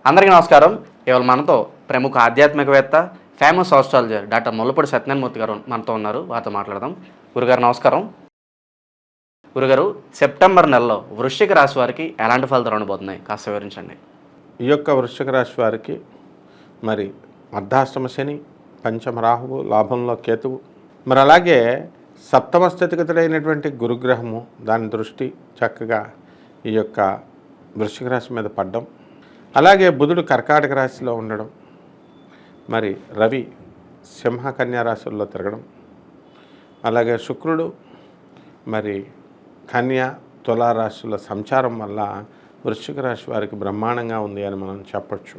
అందరికీ నమస్కారం. ఇవాళ మనతో ప్రముఖ ఆధ్యాత్మికవేత్త, famous astrologer doctor Mullapudi Satyanarayana Murthy గారు మనతో ఉన్నారు. వారితో మాట్లాడదాం. గురుగారు నమస్కారం. గురుగారు, సెప్టెంబర్ నెలలో వృశ్చిక రాశి వారికి ఎలాంటి ఫలితాలు ఉండబోతున్నాయి కాస్త వివరించండి. ఈ యొక్క వృశ్చిక రాశి వారికి మరి అర్ధాష్టమ శని, పంచమ రాహువు, లాభంలో కేతువు, మరి అలాగే సప్తమ స్థితిగతుడైనటువంటి గురుగ్రహము దాని దృష్టి చక్కగా ఈ యొక్క వృశ్చిక రాశి మీద పడ్డం, అలాగే బుధుడు కర్కాటక రాశిలో ఉండడం, మరి రవి సింహ కన్యా రాశుల్లో తిరగడం, అలాగే శుక్రుడు మరి కన్యా తులా రాశుల సంచారం వల్ల వృశ్చిక రాశి వారికి బ్రహ్మాండంగా ఉంది అని మనం చెప్పచ్చు.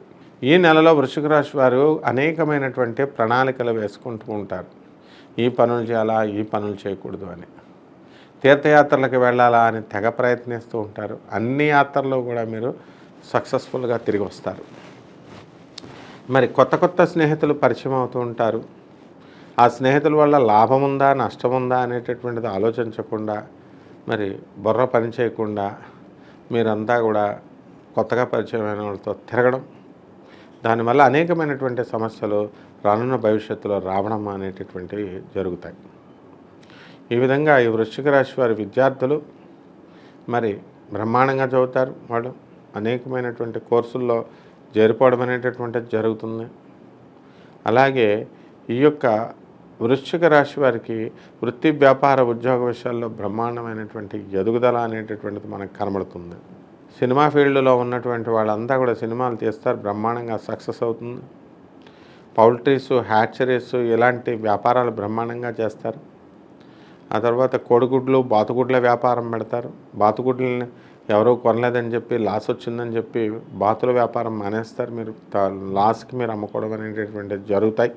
ఈ నెలలో వృశ్చిక రాశి వారు అనేకమైనటువంటి ప్రణాళికలు వేసుకుంటూ ఉంటారు. ఈ పనులు చేయాలా, ఈ పనులు చేయకూడదు అని. తీర్థయాత్రలకు వెళ్ళాలా అని తెగ ప్రయత్నిస్తూ ఉంటారు. అన్ని యాత్రల్లో కూడా మీరు సక్సెస్ఫుల్గా తిరిగి వస్తారు. మరి కొత్త కొత్త స్నేహితులు పరిచయం అవుతూ ఉంటారు. ఆ స్నేహితుల వల్ల లాభం ఉందా, నష్టం ఉందా అనేటటువంటిది ఆలోచించకుండా, మరి బుర్ర పని చేయకుండా మీరంతా కూడా కొత్తగా పరిచయమైన వాళ్ళతో తిరగడం, దానివల్ల అనేకమైనటువంటి సమస్యలు రానున్న భవిష్యత్తులో రావడం అనేటటువంటివి జరుగుతాయి. ఈ విధంగా ఈ వృశ్చిక రాశి వారి విద్యార్థులు మరి బ్రహ్మాండంగా చదువుతారు. వాళ్ళు అనేకమైనటువంటి కోర్సుల్లో చేరిపోవడం అనేటటువంటిది జరుగుతుంది. అలాగే ఈ యొక్క వృశ్చిక రాశి వారికి వృత్తి, వ్యాపార, ఉద్యోగ విషయాల్లో బ్రహ్మాండమైనటువంటి ఎదుగుదల అనేటటువంటిది మనకు కనబడుతుంది. సినిమా ఫీల్డ్లో ఉన్నటువంటి వాళ్ళంతా కూడా సినిమాలు తీస్తారు, బ్రహ్మాండంగా సక్సెస్ అవుతుంది. పౌల్ట్రీస్, హ్యాచరీస్ ఇలాంటి వ్యాపారాలు బ్రహ్మాండంగా చేస్తారు. ఆ తర్వాత కోడిగుడ్లు, బాతుగుడ్ల వ్యాపారం పెడతారు. బాతుగుడ్లని ఎవరో కొనలేదని చెప్పి, లాస్ వచ్చిందని చెప్పి బాతుల వ్యాపారం మానేస్తారు. మీరు లాస్కి మీరు అమ్ముకోవడం అనేటటువంటిది జరుగుతాయి.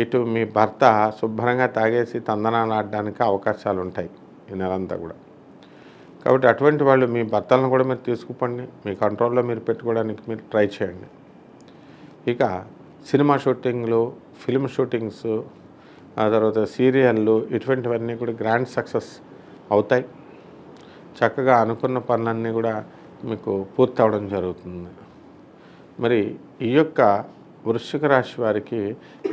ఇటు మీ భర్త శుభ్రంగా తాగేసి తందనాలు ఆడడానికి అవకాశాలు ఉంటాయి ఈ నెలంతా కూడా. కాబట్టి అటువంటి వాళ్ళు మీ భర్తలను కూడా మీరు తీసుకుపోండి, మీ కంట్రోల్లో మీరు పెట్టుకోవడానికి మీరు ట్రై చేయండి. ఇక సినిమా షూటింగ్లు, ఫిల్మ్ షూటింగ్స్, ఆ తర్వాత సీరియళ్ళు, ఇటువంటివన్నీ కూడా గ్రాండ్ సక్సెస్ అవుతాయి. చక్కగా అనుకున్న పనులన్నీ కూడా మీకు పూర్తి అవడం జరుగుతుంది. మరి ఈ యొక్క వృశ్చిక రాశి వారికి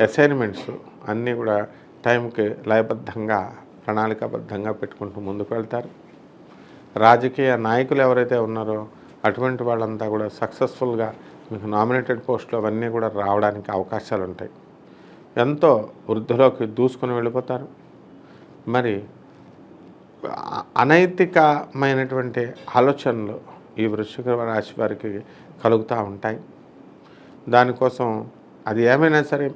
అసైన్మెంట్స్ అన్నీ కూడా టైంకి లయబద్ధంగా, ప్రణాళికాబద్ధంగా పెట్టుకుంటూ ముందుకు వెళ్తారు. రాజకీయ నాయకులు ఎవరైతే ఉన్నారో అటువంటి వాళ్ళంతా కూడా సక్సెస్ఫుల్గా మీకు నామినేటెడ్ పోస్టులు అవన్నీ కూడా రావడానికి అవకాశాలు ఉంటాయి. ఎంతో వృద్ధిలోకి దూసుకొని వెళ్ళిపోతారు. మరి అనైతికమైనటువంటి ఆలోచనలు ఈ వృశ్చిక రాశి వారికి కలుగుతూ ఉంటాయి. దానికోసం అది ఏమైనా సరే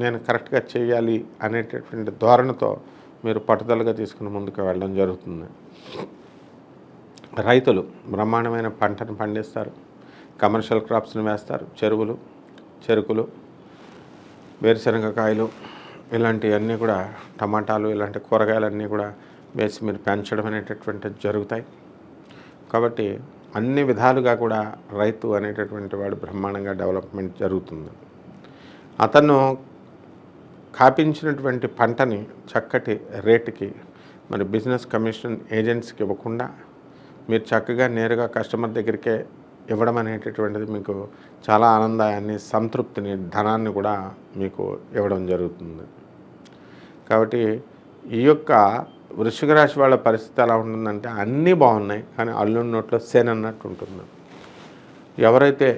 నేను కరెక్ట్గా చేయాలి అనేటటువంటి ధోరణితో మీరు పట్టుదలగా తీసుకుని ముందుకు వెళ్ళడం జరుగుతుంది. రైతులు బ్రహ్మాండమైన పంటను పండిస్తారు. కమర్షియల్ క్రాప్స్ని వేస్తారు. చెరుకులు, వేరుశనగకాయలు ఇలాంటివన్నీ కూడా, టమాటాలు ఇలాంటి కూరగాయలన్నీ కూడా వేసి మీరు పెంచడం అనేటటువంటివి జరుగుతాయి. కాబట్టి అన్ని విధాలుగా కూడా రైతు అనేటటువంటి వాడు బ్రహ్మాండంగా డెవలప్మెంట్ జరుగుతుంది. అతను కాపించినటువంటి పంటని చక్కటి రేటుకి మరి బిజినెస్ కమిషన్ ఏజెంట్స్కి ఇవ్వకుండా మీరు చక్కగా నేరుగా కస్టమర్ దగ్గరికే ఇవ్వడం అనేటటువంటిది మీకు చాలా ఆనందాన్ని, సంతృప్తిని, ధనాన్ని కూడా మీకు ఇవ్వడం జరుగుతుంది. కాబట్టి ఈ యొక్క వృశ్చిక రాశి వాళ్ళ పరిస్థితి ఎలా ఉంటుందంటే అన్నీ బాగున్నాయి, కానీ అల్లుడి నోట్లో సేన్ అన్నట్టు ఉంటుంది. ఎవరైతే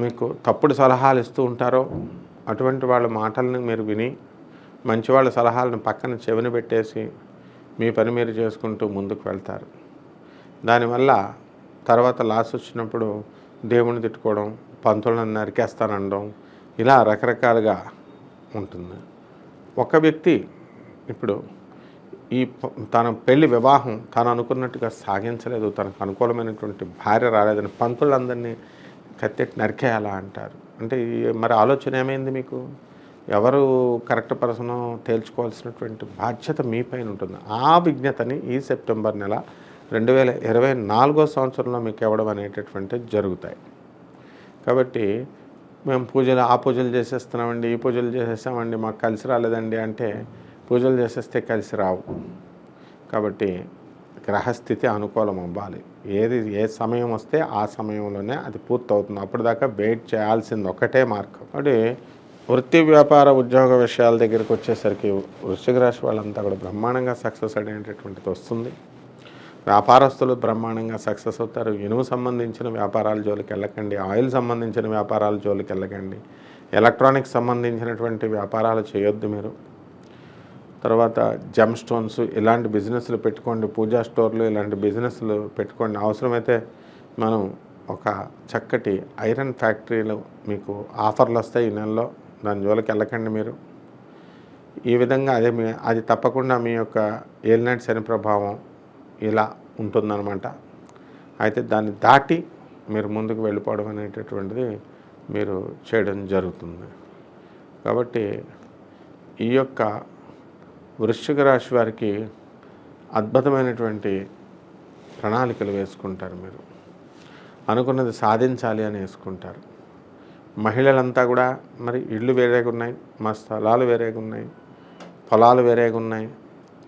మీకు తప్పుడు సలహాలు ఇస్తూ ఉంటారో అటువంటి వాళ్ళ మాటలను మీరు విని మంచి వాళ్ళ సలహాలను పక్కన చెవిన పెట్టేసి మీ పని మీరు చేసుకుంటూ ముందుకు వెళ్తారు. దానివల్ల తర్వాత లాస్ వచ్చినప్పుడు దేవుని తిట్టుకోవడం, పంతులను నరికేస్తానడం, ఇలా రకరకాలుగా ఉంటుంది. ఒక వ్యక్తి ఇప్పుడు తన పెళ్లి వివాహం తను అనుకున్నట్టుగా సాగించలేదు, తనకు అనుకూలమైనటువంటి భార్య రాలేదని పంతులందరినీ కత్తెట్టి నరికేయాలా అంటారు. అంటే మరి ఆలోచన ఏమైంది మీకు? ఎవరు కరెక్ట్ పర్సనో తేల్చుకోవాల్సినటువంటి బాధ్యత మీ పైన ఉంటుంది. ఆ విజ్ఞతని ఈ సెప్టెంబర్ నెల 2024 సంవత్సరంలో మీకు ఇవ్వడం అనేటటువంటివి జరుగుతాయి. కాబట్టి మేము ఆ పూజలు చేసేస్తున్నామండి, ఈ పూజలు చేసేస్తామండి, మాకు కలిసి రాలేదండి అంటే పూజలు చేసేస్తే కలిసి రావు. కాబట్టి గ్రహస్థితి అనుకూలం అవ్వాలి. ఏ సమయం వస్తే ఆ సమయంలోనే అది పూర్తవుతుంది. అప్పటిదాకా వెయిట్ చేయాల్సింది ఒకటే మార్గం. కాబట్టి వృత్తి వ్యాపార ఉద్యోగ విషయాల దగ్గరికి వచ్చేసరికి వృశ్చిక రాశి వాళ్ళంతా కూడా బ్రహ్మాండంగా సక్సెస్ అనేటటువంటిది వస్తుంది. వ్యాపారస్తులు బ్రహ్మాండంగా సక్సెస్ అవుతారు. ఇనుము సంబంధించిన వ్యాపారాల జోలికి వెళ్ళకండి, ఆయిల్ సంబంధించిన వ్యాపారాల జోలికి వెళ్ళకండి, ఎలక్ట్రానిక్స్ సంబంధించినటువంటి వ్యాపారాలు చేయొద్దు మీరు. తర్వాత జెమ్ స్టోన్స్ ఇలాంటి బిజినెస్లు పెట్టుకోండి, పూజా స్టోర్లు ఇలాంటి బిజినెస్లు పెట్టుకోండి. అవసరమైతే మనం ఒక చక్కటి ఐరన్ ఫ్యాక్టరీలు మీకు ఆఫర్లు వస్తాయి ఈ నెలలో, దాని జోలికి వెళ్ళకండి మీరు. ఈ విధంగా అది తప్పకుండా మీ యొక్క ఏలినాటి శని ప్రభావం ఇలా ఉంటుందన్నమాట. అయితే దాన్ని దాటి మీరు ముందుకు వెళ్ళిపోవడం అనేటటువంటిది మీరు చేయడం జరుగుతుంది. కాబట్టి ఈ యొక్క వృశ్చిక రాశి వారికి అద్భుతమైనటువంటి ప్రణాళికలు వేసుకుంటారు. మీరు అనుకున్నది సాధించాలి అని వేసుకుంటారు. మహిళలంతా కూడా మరి ఇళ్ళు వేరేగా ఉన్నాయి, మా స్థలాలు వేరేగా ఉన్నాయి, పొలాలు వేరేగా ఉన్నాయి,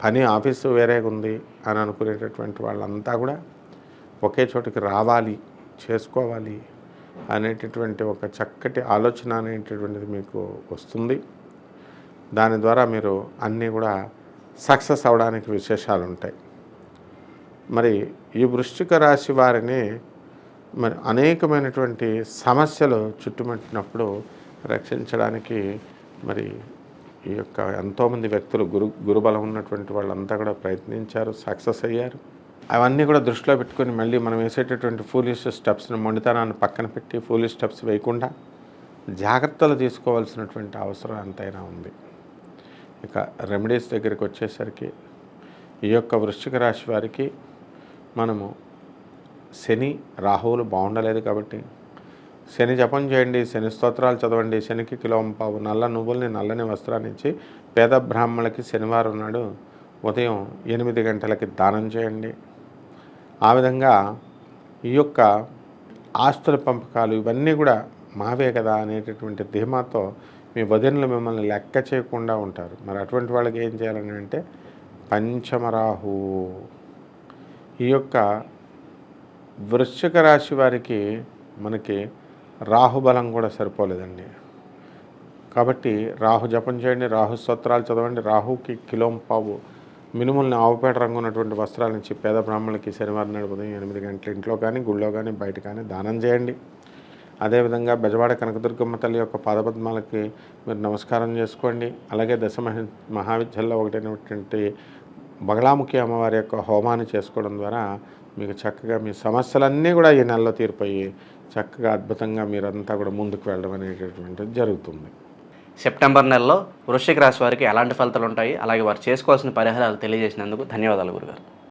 పని ఆఫీసు వేరేగా ఉంది అని అనుకునేటటువంటి వాళ్ళంతా కూడా ఒకే చోటికి రావాలి, చేసుకోవాలి అనేటటువంటి ఒక చక్కటి ఆలోచన అనేటటువంటిది మీకు వస్తుంది. దాని ద్వారా మీరు అన్నీ కూడా సక్సెస్ అవడానికి విశేషాలు ఉంటాయి. మరి ఈ వృశ్చిక రాశి వారిని మరి అనేకమైనటువంటి సమస్యలు చుట్టుముట్టినప్పుడు రక్షించడానికి మరి ఈ యొక్క ఎంతోమంది వ్యక్తులు గురుబలం ఉన్నటువంటి వాళ్ళంతా కూడా ప్రయత్నించారు, సక్సెస్ అయ్యారు. అవన్నీ కూడా దృష్టిలో పెట్టుకొని మళ్ళీ మనం వేసేటటువంటి ఫూలిష్ స్టెప్స్ని, మొండితనాన్ని పక్కన పెట్టి ఫూలిష్ స్టెప్స్ వేయకుండా జాగ్రత్తలు తీసుకోవాల్సినటువంటి అవసరం ఎంతైనా ఉంది. ఇక రెమెడీస్ దగ్గరికి వచ్చేసరికి ఈ యొక్క వృశ్చిక రాశి వారికి మనము శని రాహువులు బాగుండలేదు కాబట్టి శని జపం చేయండి, శని స్తోత్రాలు చదవండి, శనికి కిలోంపావు నల్ల నువ్వుల్ని నల్లని వస్త్రాన్ని ఇచ్చి పేద బ్రాహ్మణులకి శనివారం నాడు ఉదయం 8 గంటలకి దానం చేయండి. ఆ విధంగా ఈ యొక్క ఆస్తుల పంపకాలు ఇవన్నీ కూడా మావే కదా అనేటటువంటి ధీమాతో మీ వదినలు మిమ్మల్ని లెక్క చేయకుండా ఉంటారు. మరి అటువంటి వాళ్ళకి ఏం చేయాలని అంటే పంచమరాహు. ఈ యొక్క వృశ్చిక రాశి వారికి మనకి రాహుబలం కూడా సరిపోలేదండి. కాబట్టి రాహు జపం చేయండి, రాహు స్తోత్రాలు చదవండి, రాహుకి కిలోంపావు మినుముల్ని ఆవుపేట రంగు ఉన్నటువంటి వస్త్రాల నుంచి పేద బ్రాహ్మణులకి శనివారం నాడు ఉదయం 8 గంటల ఇంట్లో కానీ గుళ్ళో కానీ బయట కానీ దానం చేయండి. అదేవిధంగా బెజవాడ కనకదుర్గమ్మ తల్లి యొక్క పాదపద్మాలకి మీరు నమస్కారం చేసుకోండి. అలాగే మహావిద్యల్లో ఒకటైనటువంటి బగలాముఖి అమ్మవారి యొక్క హోమాన్ని చేసుకోవడం ద్వారా మీకు చక్కగా మీ సమస్యలన్నీ కూడా ఈ నెలలో తీరిపోయి చక్కగా అద్భుతంగా మీరంతా కూడా ముందుకు వెళ్ళడం అనేటటువంటిది జరుగుతుంది. సెప్టెంబర్ నెలలో వృశ్చిక రాశి వారికి ఎలాంటి ఫలితాలు ఉంటాయి, అలాగే వారు చేసుకోవాల్సిన పరిహారాలు తెలియజేసినందుకు ధన్యవాదాలు గురుగారు.